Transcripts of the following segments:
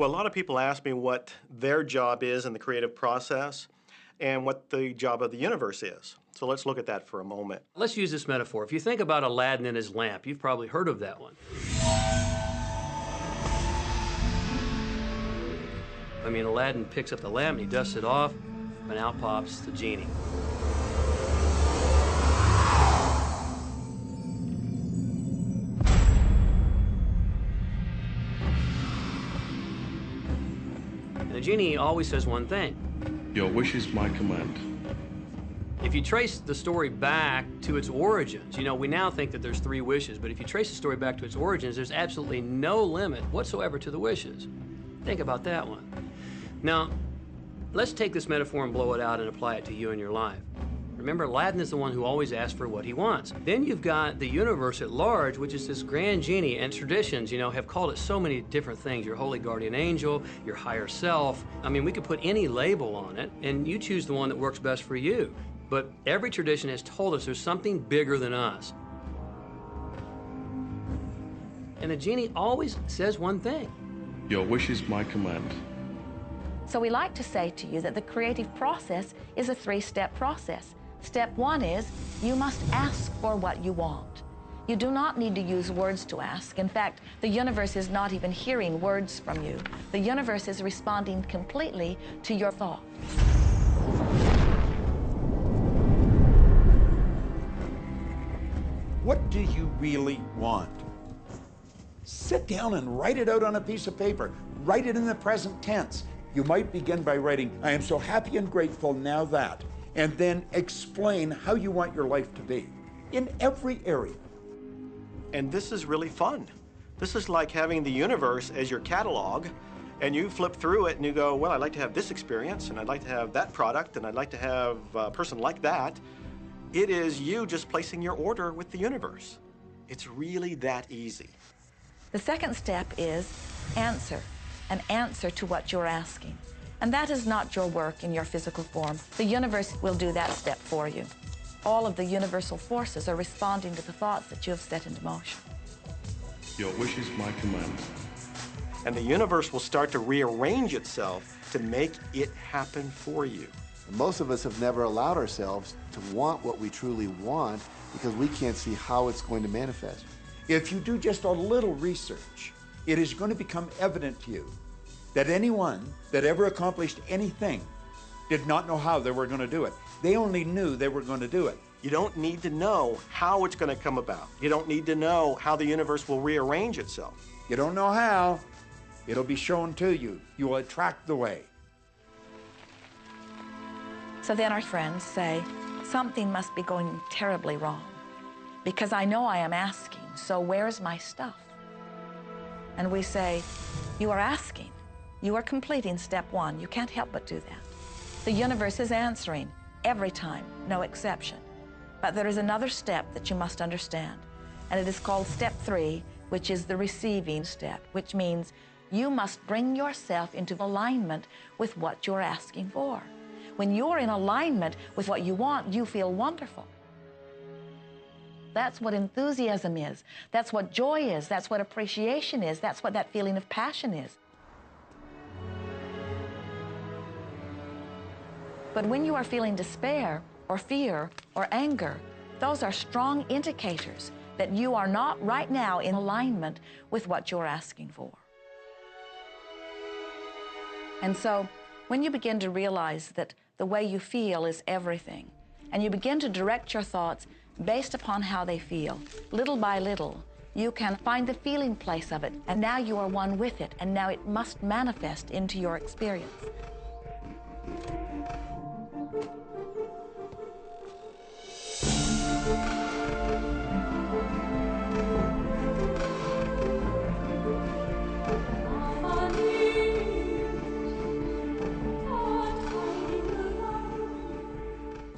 Well, a lot of people ask me what their job is in the creative process and what the job of the universe is. So let's look at that for a moment. Let's use this metaphor. If you think about Aladdin and his lamp, you've probably heard of that one. I mean, Aladdin picks up the lamp and he dusts it off, and out pops the genie. And the genie always says one thing. Your wish is my command. If you trace the story back to its origins, you know, we now think that there's 3 wishes, but if you trace the story back to its origins, there's absolutely no limit whatsoever to the wishes. Think about that one. Now, let's take this metaphor and blow it out and apply it to you in your life. Remember, Aladdin is the one who always asks for what he wants. Then you've got the universe at large, which is this grand genie, and traditions, you know, have called it so many different things. Your holy guardian angel, your higher self. I mean, we could put any label on it, and you choose the one that works best for you. But every tradition has told us there's something bigger than us. And the genie always says one thing. Your wish is my command. So we like to say to you that the creative process is a 3-step process. Step 1 is you must ask for what you want. You do not need to use words to ask. In fact, the universe is not even hearing words from you. The universe is responding completely to your thought. What do you really want? Sit down and write it out on a piece of paper. Write it in the present tense. You might begin by writing, I am so happy and grateful now that, and then explain how you want your life to be in every area. And this is really fun. This is like having the universe as your catalog, and you flip through it and you go, well, I'd like to have this experience, and I'd like to have that product, and I'd like to have a person like that. It is you just placing your order with the universe. It's really that easy. The second step is answer, an answer to what you're asking. And that is not your work in your physical form. The universe will do that step for you. All of the universal forces are responding to the thoughts that you have set into motion. Your wish is my command. And the universe will start to rearrange itself to make it happen for you. Most of us have never allowed ourselves to want what we truly want because we can't see how it's going to manifest. If you do just a little research, it is going to become evident to you that anyone that ever accomplished anything did not know how they were going to do it. They only knew they were going to do it. You don't need to know how it's going to come about. You don't need to know how the universe will rearrange itself. You don't know how, it'll be shown to you. You will attract the way. So then our friends say, something must be going terribly wrong because I know I am asking, so where's my stuff? And we say, you are asking. You are completing step 1. You can't help but do that. The universe is answering every time, no exception. But there is another step that you must understand, and it is called step 3, which is the receiving step, which means you must bring yourself into alignment with what you're asking for. When you're in alignment with what you want, you feel wonderful. That's what enthusiasm is. That's what joy is. That's what appreciation is. That's what that feeling of passion is. But when you are feeling despair or fear or anger, those are strong indicators that you are not right now in alignment with what you're asking for. And so when you begin to realize that the way you feel is everything, and you begin to direct your thoughts based upon how they feel, little by little, you can find the feeling place of it, and now you are one with it, and now it must manifest into your experience.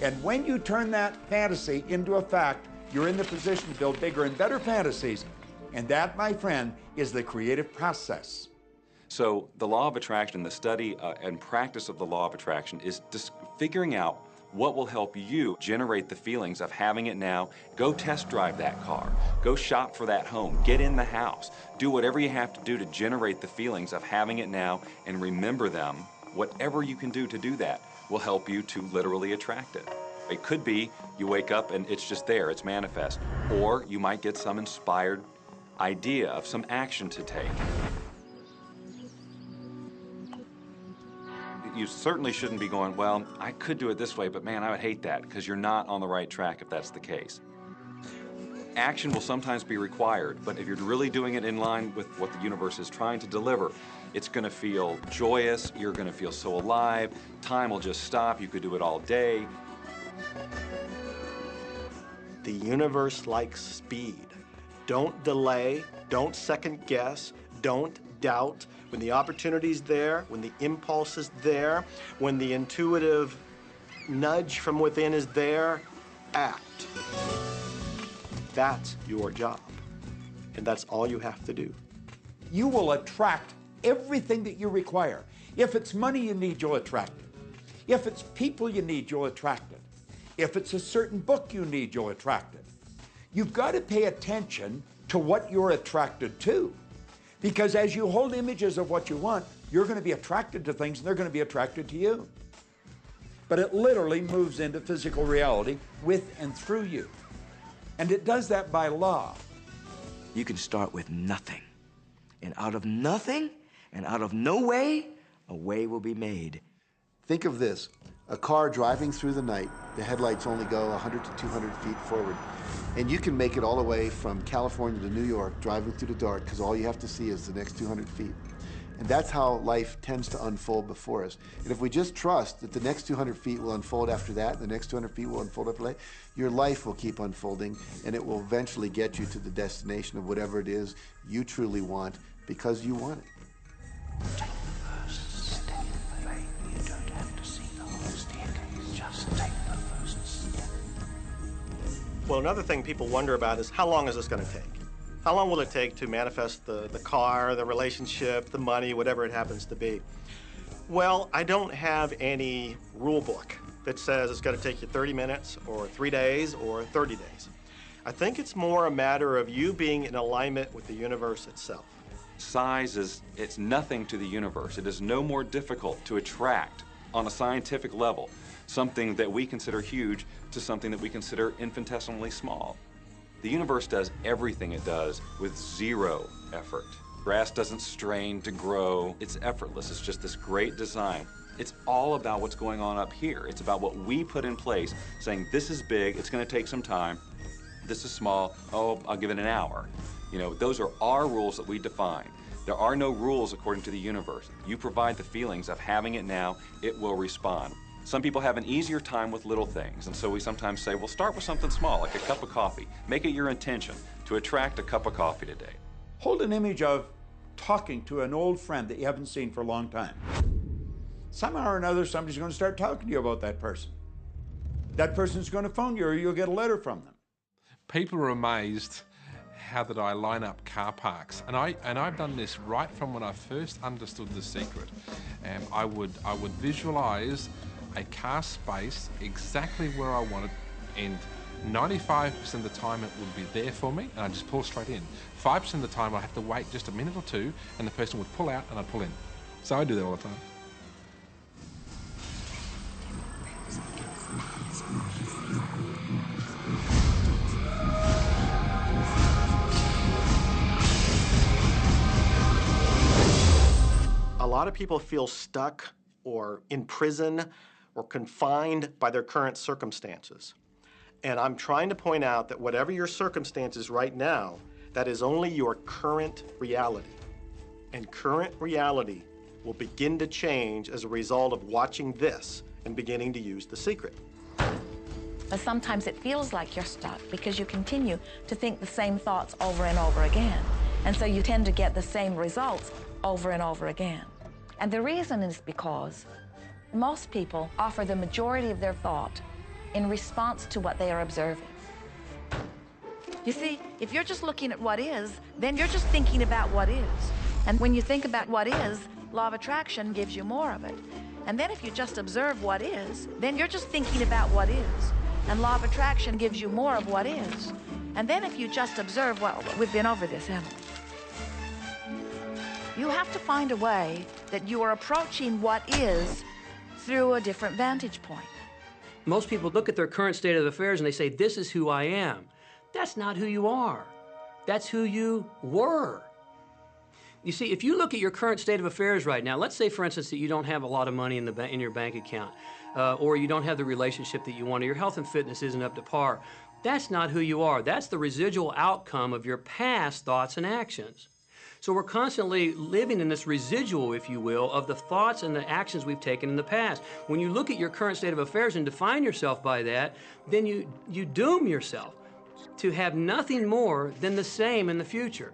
And when you turn that fantasy into a fact, you're in the position to build bigger and better fantasies. And that, my friend, is the creative process. So the law of attraction, the study and practice of the law of attraction is just figuring out What will help you generate the feelings of having it now? Go test drive that car. Go shop for that home. Get in the house. Do whatever you have to do to generate the feelings of having it now and remember them. Whatever you can do to do that will help you to literally attract it. It could be you wake up and it's just there, it's manifest. Or you might get some inspired idea of some action to take. You certainly shouldn't be going, well, I could do it this way, but man, I would hate that, because you're not on the right track if that's the case. Action will sometimes be required, but if you're really doing it in line with what the universe is trying to deliver, it's going to feel joyous, you're going to feel so alive, time will just stop, you could do it all day. The universe likes speed. Don't delay, don't second guess, don't doubt. When the opportunity's there, when the impulse is there, when the intuitive nudge from within is there, act. That's your job. And that's all you have to do. You will attract everything that you require. If it's money you need, you'll attract it. If it's people you need, you'll attract it. If it's a certain book you need, you'll attract it. You've got to pay attention to what you're attracted to. Because as you hold images of what you want, you're going to be attracted to things and they're going to be attracted to you. But it literally moves into physical reality with and through you. And it does that by law. You can start with nothing. And out of nothing, and out of no way, a way will be made. Think of this, a car driving through the night, the headlights only go 100 to 200 feet forward. And you can make it all the way from California to New York driving through the dark, because all you have to see is the next 200 feet. And that's how life tends to unfold before us. And if we just trust that the next 200 feet will unfold after that, the next 200 feet will unfold after that, your life will keep unfolding, and it will eventually get you to the destination of whatever it is you truly want, because you want it. Take the first step. You don't have to see the whole staircase. Just take the first step. Well, another thing people wonder about is, how long is this going to take? How long will it take to manifest the car, the relationship, the money, whatever it happens to be? Well, I don't have any rule book that says it's going to take you 30 minutes or 3 days or 30 days. I think it's more a matter of you being in alignment with the universe itself. Size it's nothing to the universe. It is no more difficult to attract on a scientific level something that we consider huge to something that we consider infinitesimally small. The universe does everything it does with zero effort. Grass doesn't strain to grow. It's effortless. It's just this great design. It's all about what's going on up here. It's about what we put in place, saying this is big, it's going to take some time. This is small, oh, I'll give it an hour. You know, those are our rules that we define. There are no rules according to the universe. You provide the feelings of having it now, it will respond. Some people have an easier time with little things, and so we sometimes say, well, start with something small, like a cup of coffee. Make it your intention to attract a cup of coffee today. Hold an image of talking to an old friend that you haven't seen for a long time. Somehow or another, somebody's going to start talking to you about that person. That person's going to phone you, or you'll get a letter from them. People are amazed how that I line up car parks, and I've done this right from when I first understood the secret. I would visualize a car space exactly where I wanted, and 95% of the time it would be there for me, and I just pull straight in. 5% of the time I have to wait just a minute or two, and the person would pull out and I'd pull in. So I do that all the time. A lot of people feel stuck or in prison or confined by their current circumstances. And I'm trying to point out that whatever your circumstances right now, that is only your current reality. And current reality will begin to change as a result of watching this and beginning to use the secret. But sometimes it feels like you're stuck because you continue to think the same thoughts over and over again. And so you tend to get the same results over and over again. And the reason is because most people offer the majority of their thought in response to what they are observing. You see, if you're just looking at what is, then you're just thinking about what is. And when you think about what is, law of attraction gives you more of it. And then if you just observe what is, then you're just thinking about what is. And law of attraction gives you more of what is. And then if you just observe, well, we've been over this, haven't we? You have to find a way that you are approaching what is through a different vantage point. Most people look at their current state of affairs and they say, this is who I am. That's not who you are. That's who you were. You see, if you look at your current state of affairs right now, let's say, for instance, that you don't have a lot of money in your bank account, or you don't have the relationship that you want, or your health and fitness isn't up to par. That's not who you are. That's the residual outcome of your past thoughts and actions. So we're constantly living in this residual, if you will, of the thoughts and the actions we've taken in the past. When you look at your current state of affairs and define yourself by that, then you doom yourself to have nothing more than the same in the future.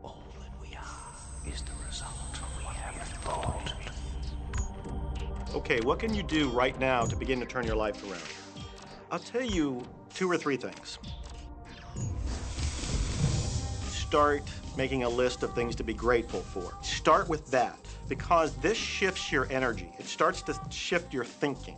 All that we are is the result we have thought. Okay, what can you do right now to begin to turn your life around? I'll tell you 2 or 3 things. Start making a list of things to be grateful for. Start with that, because this shifts your energy. It starts to shift your thinking.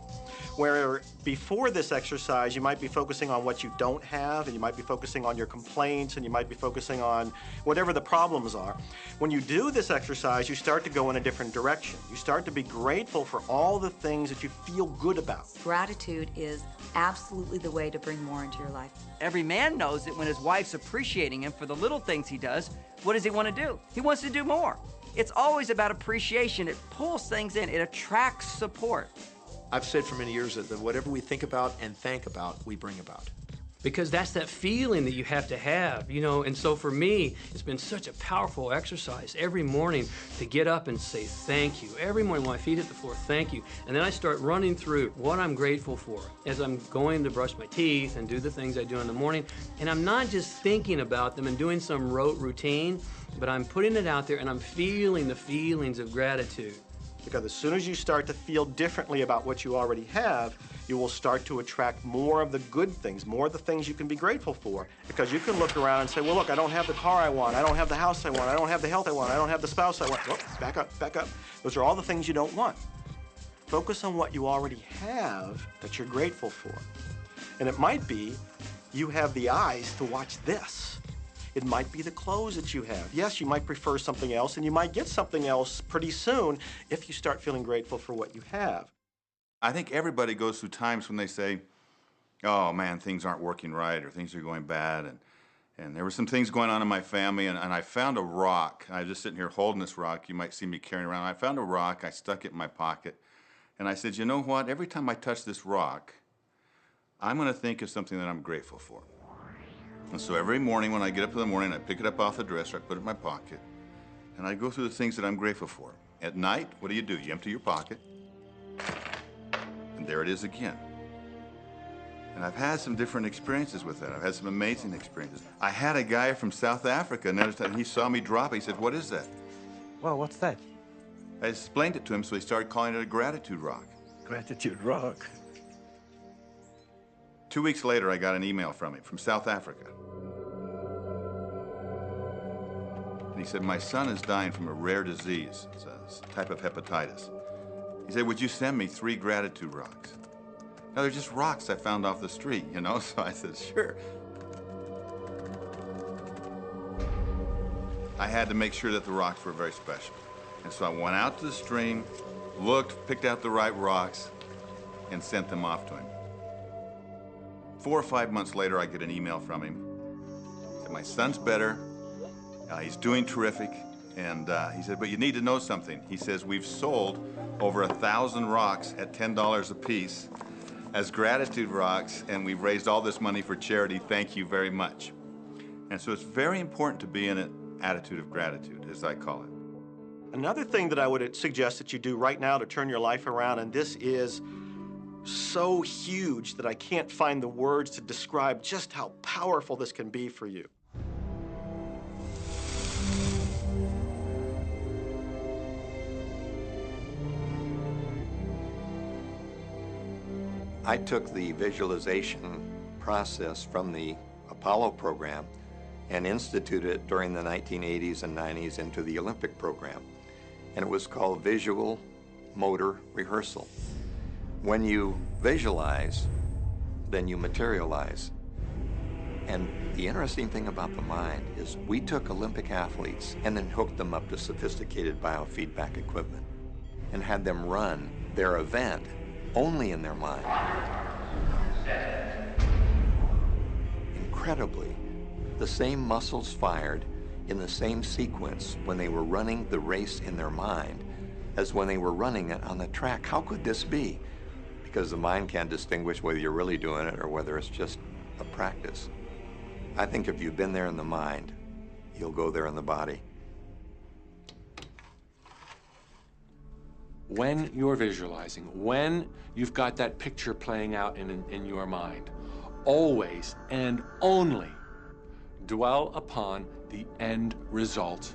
Where before this exercise, you might be focusing on what you don't have, and you might be focusing on your complaints, and you might be focusing on whatever the problems are. When you do this exercise, you start to go in a different direction. You start to be grateful for all the things that you feel good about. Gratitude is absolutely the way to bring more into your life. Every man knows that when his wife's appreciating him for the little things he does, what does he want to do? He wants to do more. It's always about appreciation. It pulls things in. It attracts support. I've said for many years that whatever we think about and thank about, we bring about. Because that's that feeling that you have to have, you know. And so for me, it's been such a powerful exercise every morning to get up and say thank you. Every morning when my feet hit the floor, thank you. And then I start running through what I'm grateful for as I'm going to brush my teeth and do the things I do in the morning. And I'm not just thinking about them and doing some rote routine, but I'm putting it out there and I'm feeling the feelings of gratitude. Because as soon as you start to feel differently about what you already have, you will start to attract more of the good things, more of the things you can be grateful for. Because you can look around and say, well, look, I don't have the car I want, I don't have the house I want, I don't have the health I want, I don't have the spouse I want. Whoop, back up, back up. Those are all the things you don't want. Focus on what you already have that you're grateful for. And it might be you have the eyes to watch this. It might be the clothes that you have. Yes, you might prefer something else, and you might get something else pretty soon if you start feeling grateful for what you have. I think everybody goes through times when they say, oh man, things aren't working right, or things are going bad, and there were some things going on in my family, and I found a rock. I was just sitting here holding this rock. You might see me carrying around. I found a rock. I stuck it in my pocket, and I said, you know what? Every time I touch this rock, I'm going to think of something that I'm grateful for. And so every morning when I get up in the morning, I pick it up off the dresser, I put it in my pocket, and I go through the things that I'm grateful for. At night, what do? You empty your pocket, and there it is again. And I've had some different experiences with that. I've had some amazing experiences. I had a guy from South Africa, and he saw me drop it. He said, what is that? Well, what's that? I explained it to him, so he started calling it a gratitude rock. Gratitude rock. 2 weeks later, I got an email from him from South Africa. And he said, my son is dying from a rare disease. It's a type of hepatitis. He said, would you send me 3 gratitude rocks? Now, they're just rocks I found off the street, you know? So I said, sure. I had to make sure that the rocks were very special. And so I went out to the stream, looked, picked out the right rocks, and sent them off to him. 4 or 5 months later, I get an email from him. He said, my son's better. He's doing terrific. And he said, but you need to know something. He says, we've sold over 1,000 rocks at $10 a piece as gratitude rocks, and we've raised all this money for charity. Thank you very much. And so it's very important to be in an attitude of gratitude, as I call it. Another thing that I would suggest that you do right now to turn your life around, and this is so huge that I can't find the words to describe just how powerful this can be for you. I took the visualization process from the Apollo program and instituted it during the 1980s and 90s into the Olympic program. And it was called visual motor rehearsal. When you visualize, then you materialize. And the interesting thing about the mind is we took Olympic athletes and then hooked them up to sophisticated biofeedback equipment and had them run their event only in their mind. Incredibly, the same muscles fired in the same sequence when they were running the race in their mind as when they were running it on the track. How could this be? Because the mind can't distinguish whether you're really doing it or whether it's just a practice. I think if you've been there in the mind, you'll go there in the body. When you're visualizing, when you've got that picture playing out in your mind, always and only dwell upon the end result.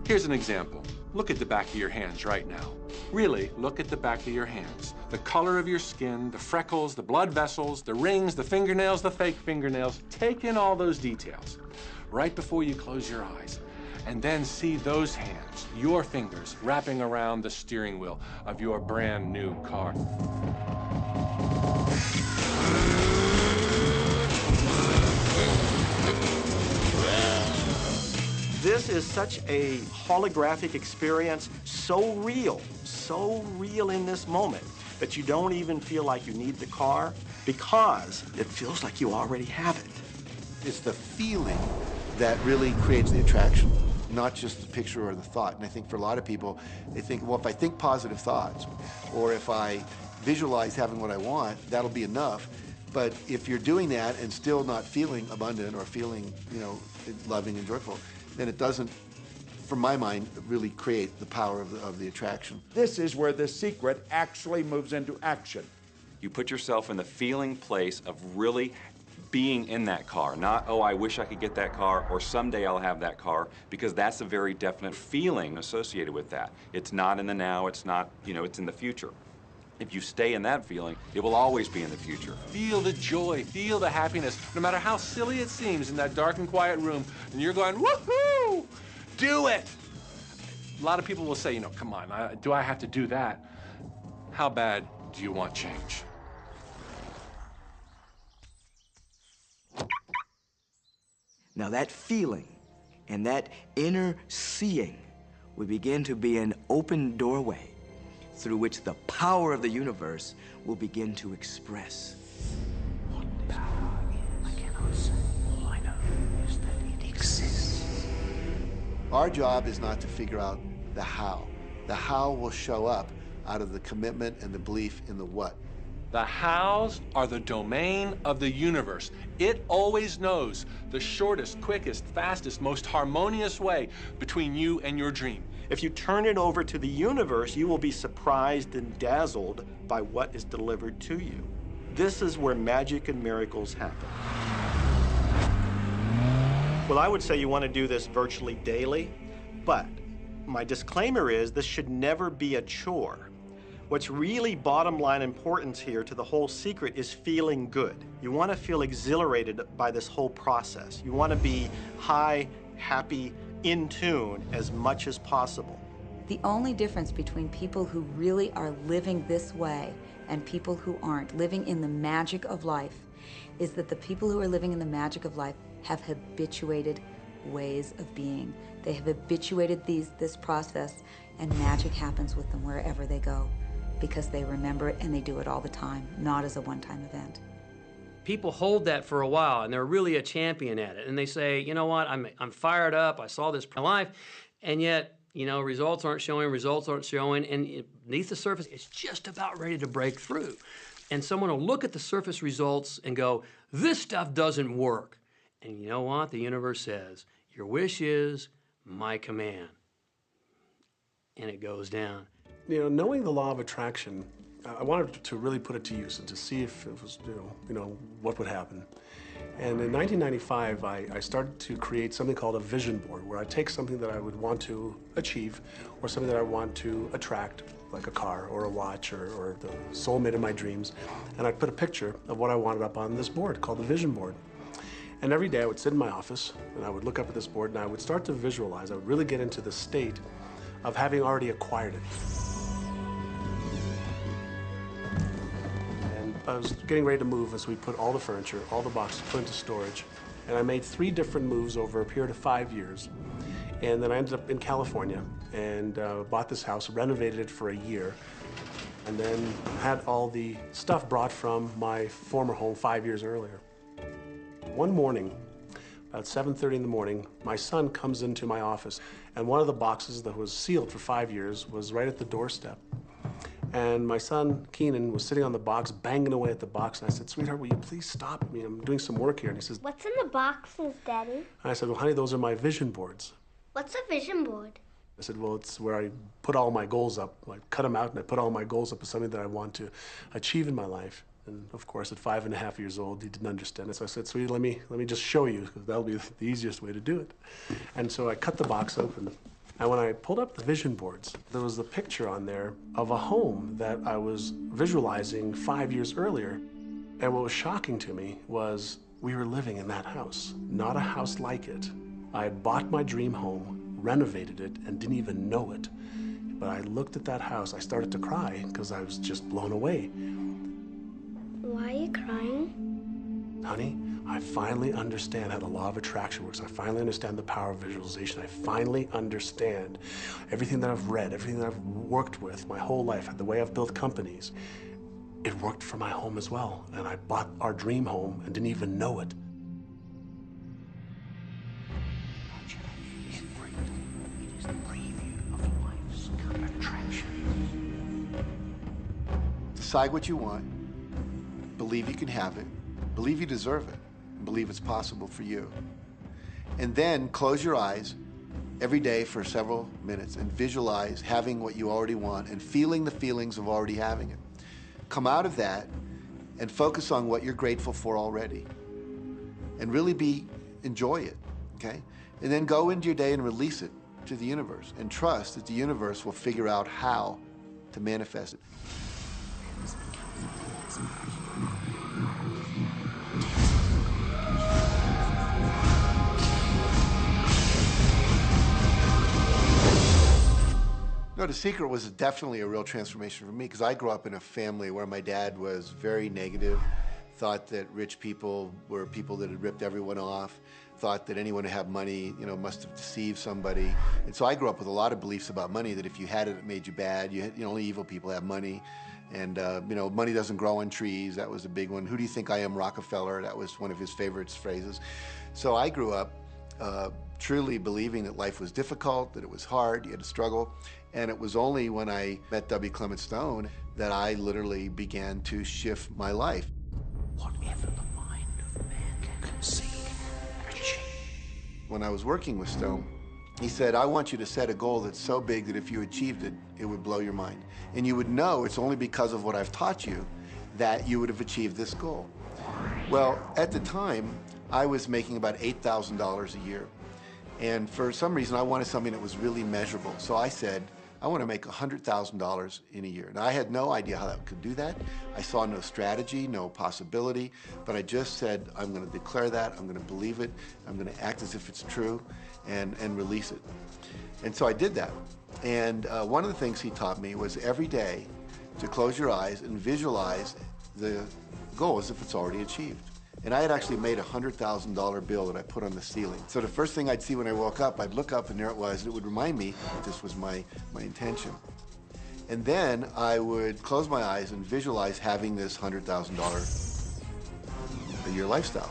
Here's an example. Look at the back of your hands right now. Really, look at the back of your hands. The color of your skin, the freckles, the blood vessels, the rings, the fingernails, the fake fingernails. Take in all those details right before you close your eyes. And then see those hands, your fingers, wrapping around the steering wheel of your brand new car. This is such a holographic experience, so real in this moment, that you don't even feel like you need the car because it feels like you already have it. It's the feeling that really creates the attraction, not just the picture or the thought. And I think for a lot of people, they think, well, if I think positive thoughts, or if I visualize having what I want, that'll be enough. But if you're doing that and still not feeling abundant or feeling, loving and joyful, then it doesn't, from my mind, really create the power of the attraction. This is where the secret actually moves into action. You put yourself in the feeling place of really being in that car, not, oh, I wish I could get that car, or someday I'll have that car, because that's a very definite feeling associated with that. It's not in the now, it's not, it's in the future. If you stay in that feeling, it will always be in the future. Feel the joy, feel the happiness, no matter how silly it seems in that dark and quiet room, and you're going, woohoo, do it. A lot of people will say, come on, do I have to do that? How bad do you want change? Now that feeling and that inner seeing will begin to be an open doorway through which the power of the universe will begin to express. What power is, I cannot say. All I know is that it exists. Our job is not to figure out the how. The how will show up out of the commitment and the belief in the what. The hows are the domain of the universe. It always knows the shortest, quickest, fastest, most harmonious way between you and your dream. If you turn it over to the universe, you will be surprised and dazzled by what is delivered to you. This is where magic and miracles happen. Well, I would say you want to do this virtually daily, but my disclaimer is this should never be a chore. What's really bottom line importance here to the whole secret is feeling good. You want to feel exhilarated by this whole process. You want to be high, happy, in tune as much as possible. The only difference between people who really are living this way and people who aren't, living in the magic of life, is that the people who are living in the magic of life have habituated ways of being. They have habituated this process, and magic happens with them wherever they go because they remember it and they do it all the time, not as a one-time event. People hold that for a while, and they're really a champion at it. And they say, you know what, I'm fired up, I saw this in my life, and yet, results aren't showing, and beneath the surface, it's just about ready to break through. And someone will look at the surface results and go, this stuff doesn't work. And you know what? The universe says, your wish is my command. And it goes down. Knowing the law of attraction, I wanted to really put it to use and to see if it was, what would happen. And in 1995, I started to create something called a vision board, where I take something that I would want to achieve or something that I want to attract, like a car or a watch or the soulmate of my dreams, and I'd put a picture of what I wanted up on this board called the vision board. And every day I would sit in my office and I would look up at this board and I would start to visualize. I would really get into the state of having already acquired it. And I was getting ready to move as we put all the furniture, all the boxes put into storage. And I made 3 different moves over a period of 5 years. And then I ended up in California and bought this house, renovated it for a year, and then had all the stuff brought from my former home 5 years earlier. One morning, about 7:30 in the morning, my son comes into my office, and one of the boxes that was sealed for 5 years was right at the doorstep. And my son, Keenan, was sitting on the box, banging away at the box, and I said, "Sweetheart, will you please stop? I mean, I'm doing some work here." And he says, "What's in the boxes, Daddy?" and I said, "Well, honey, those are my vision boards." What's a vision board? I said, "Well, it's where I put all my goals up. I cut them out and I put all my goals up as something that I want to achieve in my life." And of course, at 5.5 years old, he didn't understand it. So I said, "Sweetie, let me just show you, because that'll be the easiest way to do it." And so I cut the box open. And when I pulled up the vision boards, there was a picture on there of a home that I was visualizing 5 years earlier. And what was shocking to me was we were living in that house, not a house like it. I had bought my dream home, renovated it, and didn't even know it. But I looked at that house, I started to cry because I was just blown away. Why are you crying? Honey, I finally understand how the law of attraction works. I finally understand the power of visualization. I finally understand everything that I've read, everything that I've worked with my whole life, the way I've built companies. It worked for my home as well. And I bought our dream home and didn't even know it. Decide what you want, believe you can have it, believe you deserve it, and believe it's possible for you. And then close your eyes every day for several minutes and visualize having what you already want and feeling the feelings of already having it. Come out of that and focus on what you're grateful for already. And really enjoy it, okay? And then go into your day and release it to the universe and trust that the universe will figure out how to manifest it. No, The Secret was definitely a real transformation for me because I grew up in a family where my dad was very negative, thought that rich people were people that had ripped everyone off, thought that anyone who had money, must have deceived somebody. And so I grew up with a lot of beliefs about money, that if you had it, it made you bad. Only evil people have money. And, money doesn't grow on trees. That was a big one. Who do you think I am, Rockefeller? That was one of his favorite phrases. So I grew up truly believing that life was difficult, that it was hard, you had to struggle. And it was only when I met W. Clement Stone that I literally began to shift my life. Whatever the mind of man can conceive, achieve. When I was working with Stone, he said, "I want you to set a goal that's so big that if you achieved it, it would blow your mind. And you would know it's only because of what I've taught you that you would have achieved this goal." Well, at the time, I was making about $8,000 a year. And for some reason, I wanted something that was really measurable. So I said, I want to make $100,000 in a year. Now, I had no idea how I could do that. I saw no strategy, no possibility, but I just said, I'm going to declare that, I'm going to believe it, I'm going to act as if it's true, and release it. And so I did that. And one of the things he taught me was every day to close your eyes and visualize the goal as if it's already achieved. And I had actually made a $100,000 bill that I put on the ceiling. So the first thing I'd see when I woke up, I'd look up and there it was, and it would remind me that this was my intention. And then I would close my eyes and visualize having this $100,000 a year lifestyle.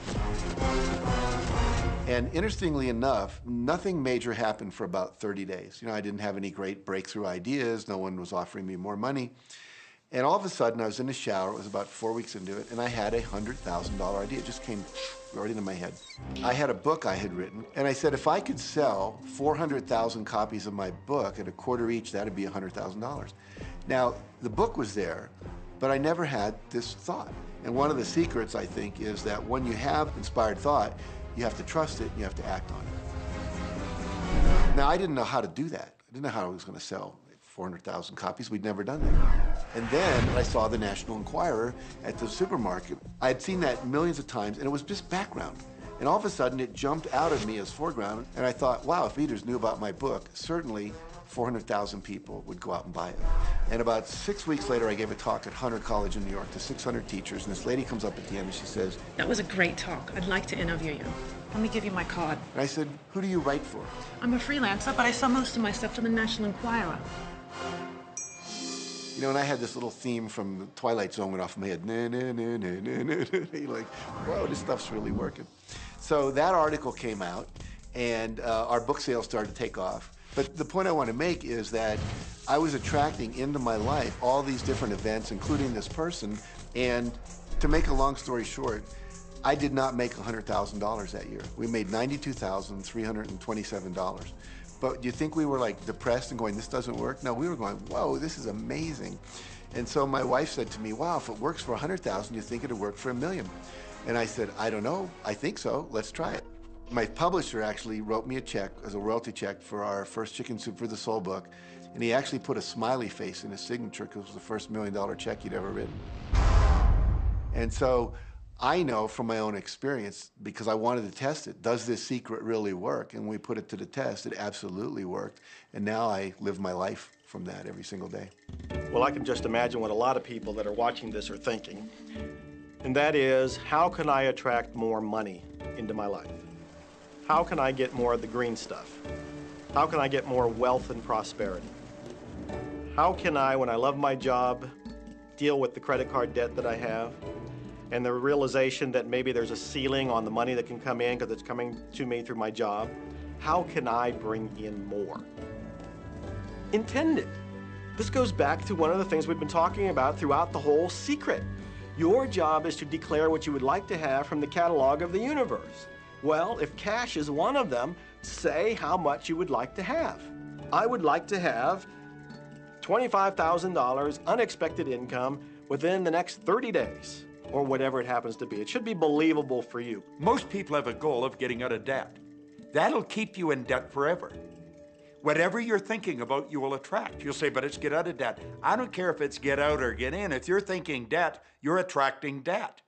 And interestingly enough, nothing major happened for about 30 days. I didn't have any great breakthrough ideas. No one was offering me more money. And all of a sudden, I was in the shower, it was about 4 weeks into it, and I had a $100,000 idea. It just came right into my head. I had a book I had written, and I said, if I could sell 400,000 copies of my book at a quarter each, that'd be $100,000. Now, the book was there, but I never had this thought. And one of the secrets, I think, is that when you have inspired thought, you have to trust it, and you have to act on it. Now, I didn't know how to do that. I didn't know how I was going to sell 400,000 copies. We'd never done that. And then I saw the National Enquirer at the supermarket. I had seen that millions of times, and it was just background. And all of a sudden, it jumped out of me as foreground, and I thought, wow, if readers knew about my book, certainly 400,000 people would go out and buy it. And about 6 weeks later, I gave a talk at Hunter College in New York to 600 teachers, and this lady comes up at the end and she says, "That was a great talk. I'd like to interview you. Let me give you my card." and I said, who do you write for? I'm a freelancer, but I sell most of my stuff to the National Enquirer. You know, and I had this little theme from the Twilight Zone went off in my head. Na, na, na, na, na, na, na. You're like, whoa, this stuff's really working. So that article came out, and our book sales started to take off. But the point I want to make is that I was attracting into my life all these different events, including this person. And to make a long story short, I did not make $100,000 that year. We made $92,327. But do you think we were like depressed and going, this doesn't work? No, we were going, whoa, this is amazing. And so my wife said to me, wow, if it works for 100,000, you think it'd work for $1 million? And I said, I don't know, I think so, let's try it. My publisher actually wrote me a check as a royalty check for our first Chicken Soup for the Soul book. And he actually put a smiley face in his signature because it was the first $1 million check he'd ever written. And so I know from my own experience, because I wanted to test it, does this secret really work? And when we put it to the test, it absolutely worked. And now I live my life from that every single day. Well, I can just imagine what a lot of people that are watching this are thinking. And that is, how can I attract more money into my life? How can I get more of the green stuff? How can I get more wealth and prosperity? How can I, when I love my job, deal with the credit card debt that I have? And the realization that maybe there's a ceiling on the money that can come in because it's coming to me through my job. How can I bring in more? Intend it. This goes back to one of the things we've been talking about throughout the whole secret. Your job is to declare what you would like to have from the catalog of the universe. Well, if cash is one of them, say how much you would like to have. I would like to have $25,000 unexpected income within the next 30 days. Or whatever it happens to be. It should be believable for you. Most people have a goal of getting out of debt. That'll keep you in debt forever. Whatever you're thinking about, you will attract. You'll say, but it's get out of debt. I don't care if it's get out or get in. If you're thinking debt, you're attracting debt.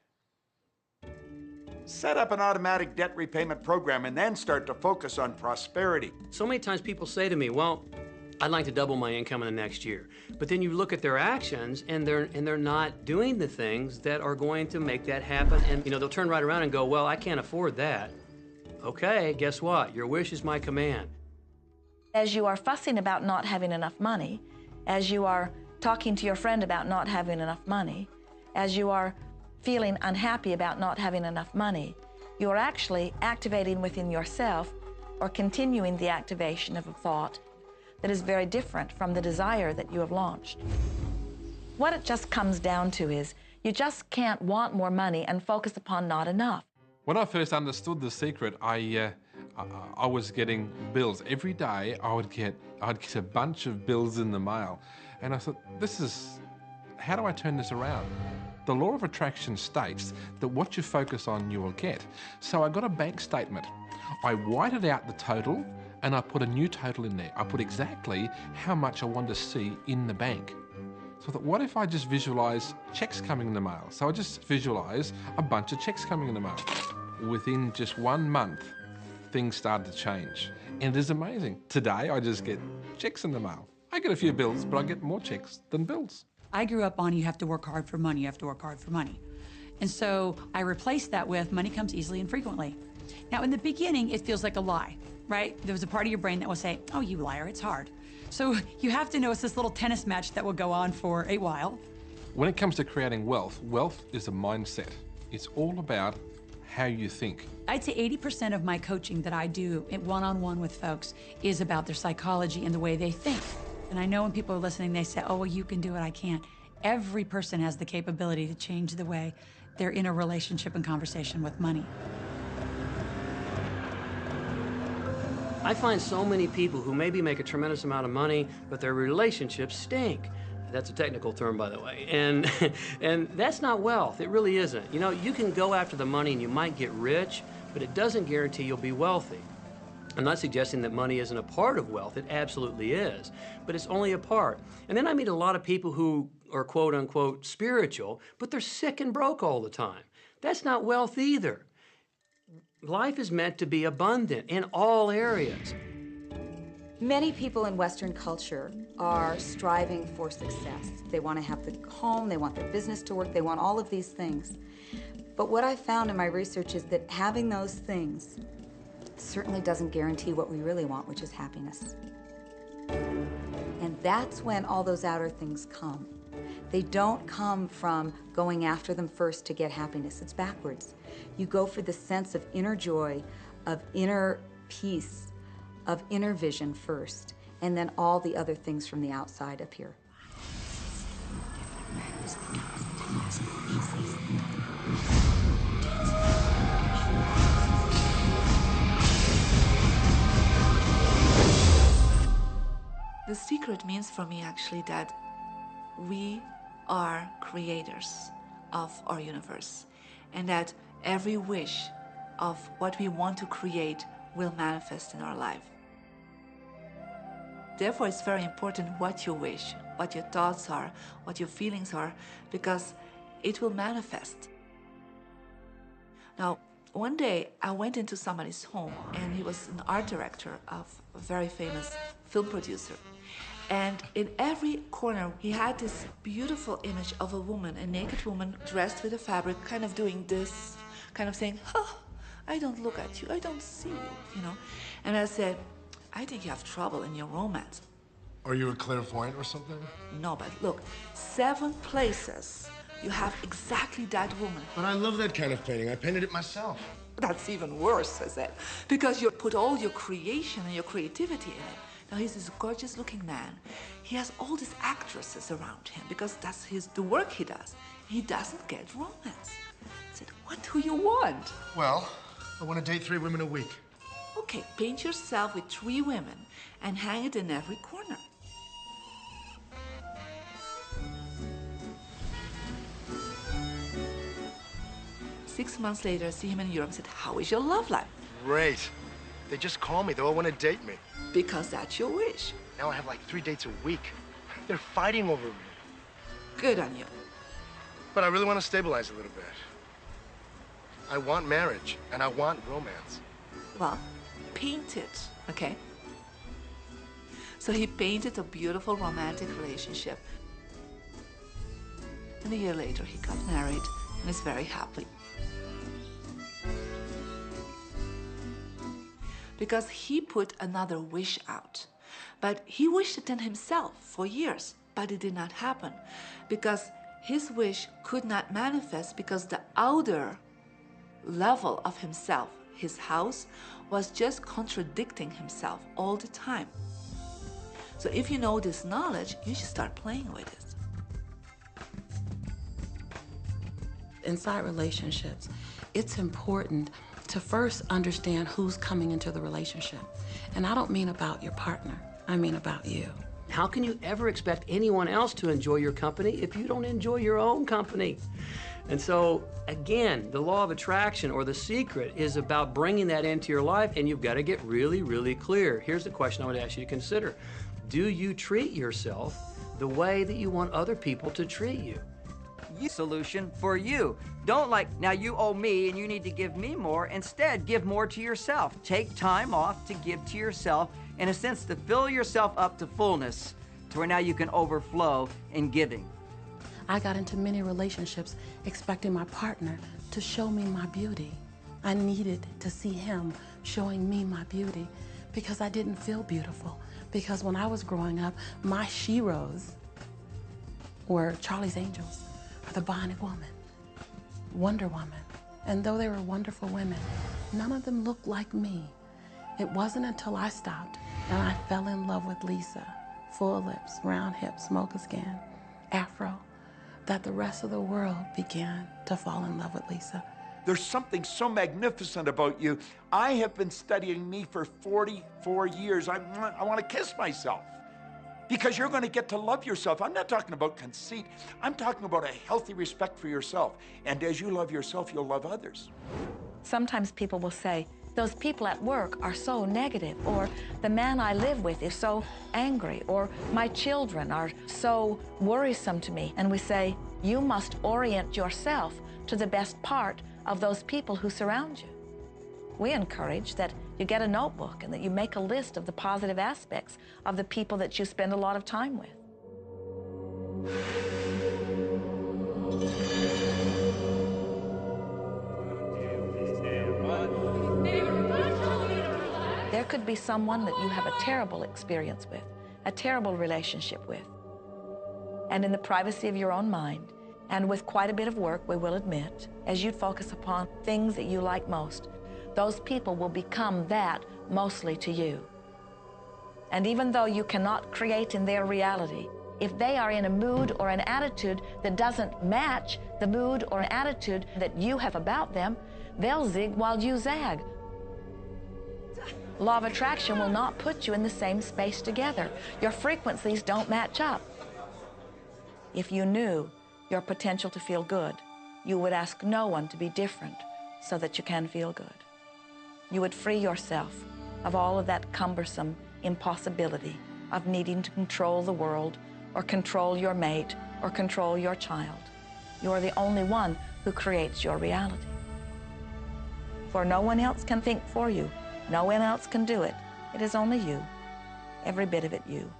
Set up an automatic debt repayment program and then start to focus on prosperity. So many times people say to me, well, I'd like to double my income in the next year. But then you look at their actions and they're not doing the things that are going to make that happen. And they'll turn right around and go, well, I can't afford that. Okay, guess what? Your wish is my command. As you are fussing about not having enough money, as you are talking to your friend about not having enough money, as you are feeling unhappy about not having enough money, you are actually activating within yourself or continuing the activation of a thought that is very different from the desire that you have launched. What it just comes down to is you just can't want more money and focus upon not enough. When I first understood the secret, I was getting bills. Every day I'd get a bunch of bills in the mail. And I thought, how do I turn this around? The law of attraction states that what you focus on, you will get. So I got a bank statement. I whited out the total and I put a new total in there. I put exactly how much I want to see in the bank. So I thought, what if I just visualize checks coming in the mail? So I just visualize a bunch of checks coming in the mail. Within just 1 month, things started to change. And it is amazing. Today, I just get checks in the mail. I get a few bills, but I get more checks than bills. I grew up on you have to work hard for money, you have to work hard for money. And so I replaced that with money comes easily and frequently. Now, in the beginning, it feels like a lie, right? There was a part of your brain that will say, oh, you liar, it's hard. So you have to know it's this little tennis match that will go on for a while. When it comes to creating wealth, wealth is a mindset. It's all about how you think. I'd say 80% of my coaching that I do one-on-one with folks is about their psychology and the way they think. And I know when people are listening, they say, oh, well, you can do it, I can't. Every person has the capability to change the way they're in a relationship and conversation with money. I find so many people who maybe make a tremendous amount of money, but their relationships stink. That's a technical term, by the way. And that's not wealth. It really isn't. You know, you can go after the money and you might get rich, but it doesn't guarantee you'll be wealthy. I'm not suggesting that money isn't a part of wealth. It absolutely is, but it's only a part. And then I meet a lot of people who are quote unquote spiritual, but they're sick and broke all the time. That's not wealth either. Life is meant to be abundant in all areas. Many people in Western culture are striving for success. They want to have the home, they want their business to work, they want all of these things. But what I found in my research is that having those things certainly doesn't guarantee what we really want, which is happiness. And that's when all those outer things come. They don't come from going after them first to get happiness. It's backwards. You go for the sense of inner joy, of inner peace, of inner vision first, and then all the other things from the outside appear. The secret means for me actually that we are creators of our universe, and that every wish of what we want to create will manifest in our life. Therefore, it's very important what you wish, what your thoughts are, what your feelings are, because it will manifest. Now, one day I went into somebody's home, and he was an art director of a very famous film producer. And in every corner, he had this beautiful image of a woman, a naked woman dressed with a fabric, kind of doing this, kind of saying, oh, I don't look at you, I don't see you, you know. And I said, I think you have trouble in your romance. Are you a clairvoyant or something? No, but look, 7 places you have exactly that woman. But I love that kind of painting. I painted it myself. That's even worse, I said, because you put all your creation and your creativity in it. Now, he's this gorgeous-looking man. He has all these actresses around him because that's the work he does. He doesn't get romance. I said, what do you want? Well, I want to date 3 women a week. Okay, paint yourself with 3 women and hang it in every corner. Six months later, I see him in Europe and said, how is your love life? Great. They just call me. They all want to date me. Because that's your wish. Now I have like 3 dates a week. They're fighting over me. Good on you. But I really want to stabilize a little bit. I want marriage, and I want romance. Well, paint it, okay? So he painted a beautiful romantic relationship. And a year later, he got married and is very happy. Because he put another wish out. But he wished it in himself for years, but it did not happen. Because his wish could not manifest because the outer level of himself, his house, was just contradicting himself all the time. So if you know this knowledge, you should start playing with it. Inside relationships, it's important to first understand who's coming into the relationship. And I don't mean about your partner, I mean about you. How can you ever expect anyone else to enjoy your company if you don't enjoy your own company? And so, again, the law of attraction, or the secret, is about bringing that into your life, and you've got to get really, really clear. Here's the question I would ask you to consider. Do you treat yourself the way that you want other people to treat you? Solution for you. Don't like, now you owe me and you need to give me more. Instead, give more to yourself. Take time off to give to yourself, in a sense, to fill yourself up to fullness, to where now you can overflow in giving. I got into many relationships expecting my partner to show me my beauty. I needed to see him showing me my beauty because I didn't feel beautiful. Because when I was growing up, my sheroes were Charlie's Angels, or the Bionic Woman, Wonder Woman. And though they were wonderful women, none of them looked like me. It wasn't until I stopped and I fell in love with Lisa, full lips, round hips, mocha skin, afro, that the rest of the world began to fall in love with Lisa. There's something so magnificent about you. I have been studying me for 44 years. I want to kiss myself because you're going to get to love yourself. I'm not talking about conceit. I'm talking about a healthy respect for yourself. And as you love yourself, you'll love others. Sometimes people will say, those people at work are so negative, or the man I live with is so angry, or my children are so worrisome to me. And we say, you must orient yourself to the best part of those people who surround you. We encourage that you get a notebook and that you make a list of the positive aspects of the people that you spend a lot of time with. There could be someone that you have a terrible experience with, a terrible relationship with. And in the privacy of your own mind, and with quite a bit of work, we will admit, as you focus upon things that you like most, those people will become that mostly to you. And even though you cannot create in their reality, if they are in a mood or an attitude that doesn't match the mood or an attitude that you have about them, they'll zig while you zag. Law of attraction will not put you in the same space together. Your frequencies don't match up. If you knew your potential to feel good, you would ask no one to be different so that you can feel good. You would free yourself of all of that cumbersome impossibility of needing to control the world or control your mate or control your child. You are the only one who creates your reality. For no one else can think for you. No one else can do it. It is only you, every bit of it you.